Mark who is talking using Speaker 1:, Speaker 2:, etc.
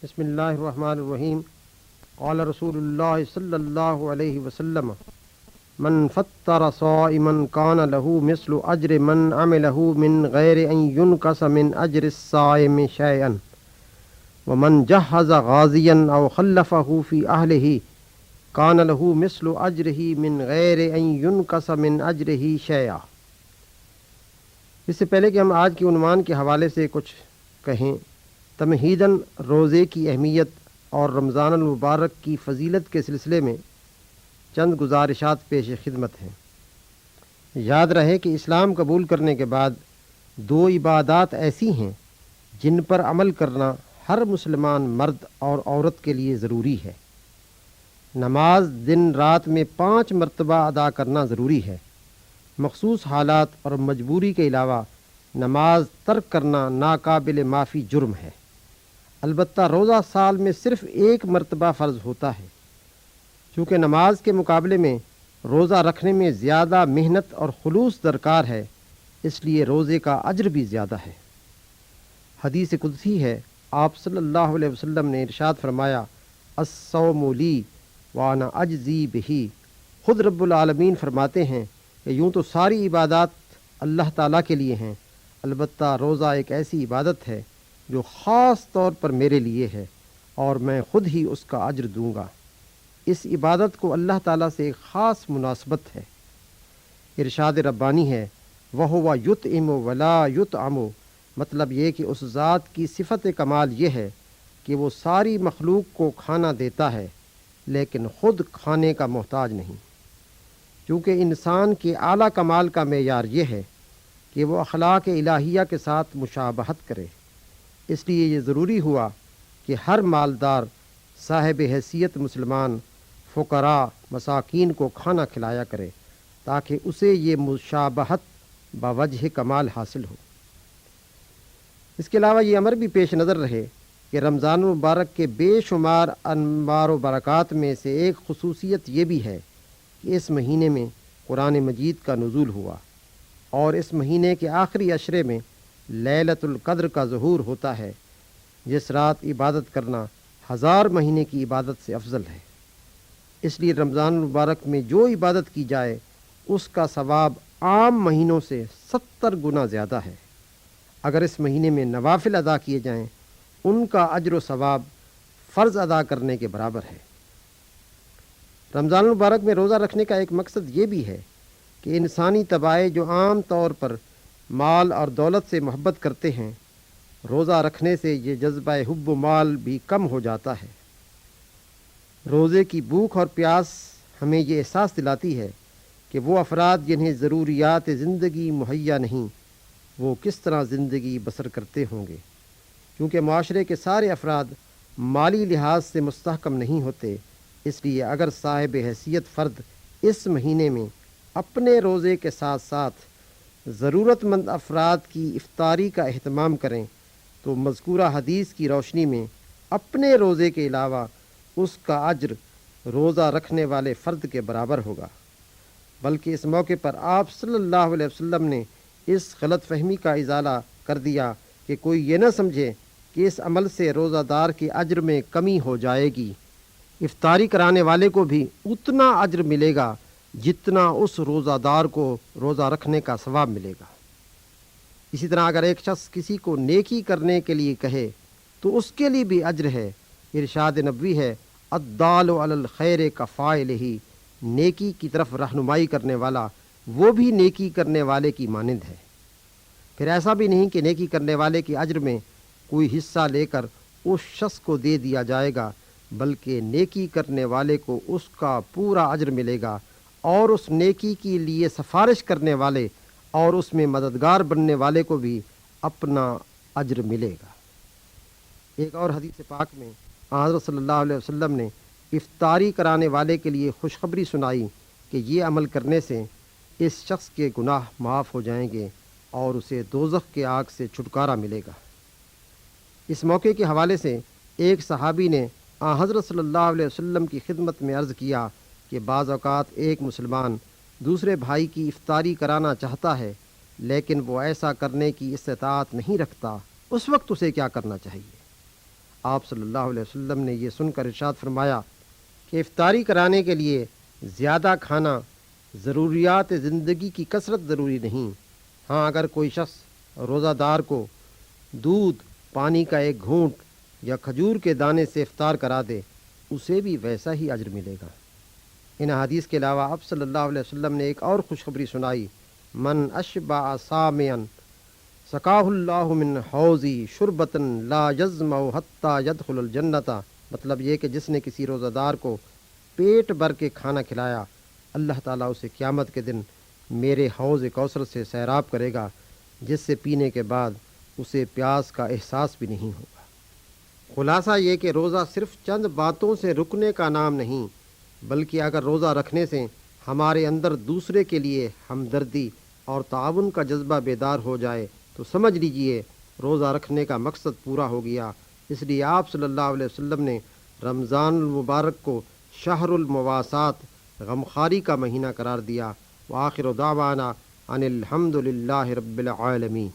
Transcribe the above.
Speaker 1: بسم اللہ الرحمن الرحیم. قال رسول اللہ صلی اللہ علیہ وسلم من فطر صائما کان له مثل اجر من عمله من غیر ان ينقص من اجر الصائم شیئا ومن جهز غازیا او خلفه في اهله کان له مثل اجره من غیر ان ينقص من اجره شیئا. اس سے پہلے کہ ہم آج کے عنوان کے حوالے سے کچھ کہیں، تمہیداً روزے کی اہمیت اور رمضان المبارک کی فضیلت کے سلسلے میں چند گزارشات پیش خدمت ہیں. یاد رہے کہ اسلام قبول کرنے کے بعد دو عبادات ایسی ہیں جن پر عمل کرنا ہر مسلمان مرد اور عورت کے لیے ضروری ہے. نماز دن رات میں 5 مرتبہ ادا کرنا ضروری ہے. مخصوص حالات اور مجبوری کے علاوہ نماز ترک کرنا ناقابل معافی جرم ہے. البتہ روزہ سال میں صرف 1 مرتبہ فرض ہوتا ہے. چونکہ نماز کے مقابلے میں روزہ رکھنے میں زیادہ محنت اور خلوص درکار ہے، اس لیے روزے کا اجر بھی زیادہ ہے. حدیث قدسی ہے، آپ صلی اللہ علیہ وسلم نے ارشاد فرمایا، الصوم لی وانا اجزی بہی. خود رب العالمین فرماتے ہیں کہ یوں تو ساری عبادات اللہ تعالیٰ کے لیے ہیں، البتہ روزہ ایک ایسی عبادت ہے جو خاص طور پر میرے لیے ہے اور میں خود ہی اس کا اجر دوں گا. اس عبادت کو اللہ تعالیٰ سے ایک خاص مناسبت ہے. ارشاد ربانی ہے، وَهُوَ يُطْعِمُ وَلَا يُطْعَمُ. مطلب یہ کہ اس ذات کی صفت کمال یہ ہے کہ وہ ساری مخلوق کو کھانا دیتا ہے لیکن خود کھانے کا محتاج نہیں. چونکہ انسان کے اعلیٰ کمال کا معیار یہ ہے کہ وہ اخلاق الہیہ کے ساتھ مشابہت کرے، اس لیے یہ ضروری ہوا کہ ہر مالدار صاحب حیثیت مسلمان فقراء مساکین کو کھانا کھلایا کرے تاکہ اسے یہ مشابہت بوجہ کمال حاصل ہو. اس کے علاوہ یہ امر بھی پیش نظر رہے کہ رمضان المبارک کے بے شمار انوار و برکات میں سے ایک خصوصیت یہ بھی ہے کہ اس مہینے میں قرآن مجید کا نزول ہوا اور اس مہینے کے آخری عشرے میں لیلۃ القدر کا ظہور ہوتا ہے، جس رات عبادت کرنا 1000 مہینے کی عبادت سے افضل ہے. اس لیے رمضان المبارک میں جو عبادت کی جائے اس کا ثواب عام مہینوں سے 70 گنا زیادہ ہے. اگر اس مہینے میں نوافل ادا کیے جائیں ان کا اجر و ثواب فرض ادا کرنے کے برابر ہے. رمضان المبارک میں روزہ رکھنے کا ایک مقصد یہ بھی ہے کہ انسانی طبائع جو عام طور پر مال اور دولت سے محبت کرتے ہیں، روزہ رکھنے سے یہ جذبہ حب و مال بھی کم ہو جاتا ہے. روزے کی بھوک اور پیاس ہمیں یہ احساس دلاتی ہے کہ وہ افراد جنہیں ضروریات زندگی مہیا نہیں، وہ کس طرح زندگی بسر کرتے ہوں گے. کیونکہ معاشرے کے سارے افراد مالی لحاظ سے مستحکم نہیں ہوتے، اس لیے اگر صاحب حیثیت فرد اس مہینے میں اپنے روزے کے ساتھ ساتھ ضرورت مند افراد کی افطاری کا اہتمام کریں تو مذکورہ حدیث کی روشنی میں اپنے روزے کے علاوہ اس کا اجر روزہ رکھنے والے فرد کے برابر ہوگا. بلکہ اس موقع پر آپ صلی اللہ علیہ وسلم نے اس غلط فہمی کا ازالہ کر دیا کہ کوئی یہ نہ سمجھے کہ اس عمل سے روزہ دار کے اجر میں کمی ہو جائے گی. افطاری کرانے والے کو بھی اتنا اجر ملے گا جتنا اس روزہ دار کو روزہ رکھنے کا ثواب ملے گا. اسی طرح اگر ایک شخص کسی کو نیکی کرنے کے لیے کہے تو اس کے لیے بھی اجر ہے. ارشاد نبوی ہے، الدال علی الخیر کفاعلہ. نیکی کی طرف رہنمائی کرنے والا وہ بھی نیکی کرنے والے کی مانند ہے. پھر ایسا بھی نہیں کہ نیکی کرنے والے کے اجر میں کوئی حصہ لے کر اس شخص کو دے دیا جائے گا، بلکہ نیکی کرنے والے کو اس کا پورا اجر ملے گا اور اس نیکی کے لیے سفارش کرنے والے اور اس میں مددگار بننے والے کو بھی اپنا اجر ملے گا. ایک اور حدیث پاک میں حضرت صلی اللہ علیہ وسلم نے افطاری کرانے والے کے لیے خوشخبری سنائی کہ یہ عمل کرنے سے اس شخص کے گناہ معاف ہو جائیں گے اور اسے دوزخ کے آگ سے چھٹکارا ملے گا. اس موقع کے حوالے سے ایک صحابی نے حضرت صلی اللہ علیہ وسلم کی خدمت میں عرض کیا کہ بعض اوقات ایک مسلمان دوسرے بھائی کی افطاری کرانا چاہتا ہے لیکن وہ ایسا کرنے کی استطاعت نہیں رکھتا، اس وقت اسے کیا کرنا چاہیے؟ آپ صلی اللہ علیہ وسلم نے یہ سن کر ارشاد فرمایا کہ افطاری کرانے کے لیے زیادہ کھانا ضروریات زندگی کی کثرت ضروری نہیں۔ ہاں، اگر کوئی شخص روزہ دار کو دودھ، پانی کا ایک گھونٹ یا کھجور کے دانے سے افطار کرا دے، اسے بھی ویسا ہی اجر ملے گا۔ ان حدیث کے علاوہ آپ صلی اللہ علیہ وسلم نے ایک اور خوشخبری سنائی، من اشبع صامعا سقاہ اللہ من حوضی شربۃ لا یظمأ حتی یدخل الجنۃ، مطلب یہ کہ جس نے کسی روزہ دار کو پیٹ بھر کے کھانا کھلایا، اللہ تعالیٰ اسے قیامت کے دن میرے حوض کوثر سے سیراب کرے گا، جس سے پینے کے بعد اسے پیاس کا احساس بھی نہیں ہوگا۔ خلاصہ یہ کہ روزہ صرف چند باتوں سے رکنے کا نام نہیں، بلکہ اگر روزہ رکھنے سے ہمارے اندر دوسرے کے لیے ہمدردی اور تعاون کا جذبہ بیدار ہو جائے تو سمجھ لیجئے روزہ رکھنے کا مقصد پورا ہو گیا۔ اس لیے آپ صلی اللہ علیہ وسلم نے رمضان المبارک کو شہر المواسات، غمخواری کا مہینہ قرار دیا۔ وآخر دعوانا ان الحمد للہ رب العالمین۔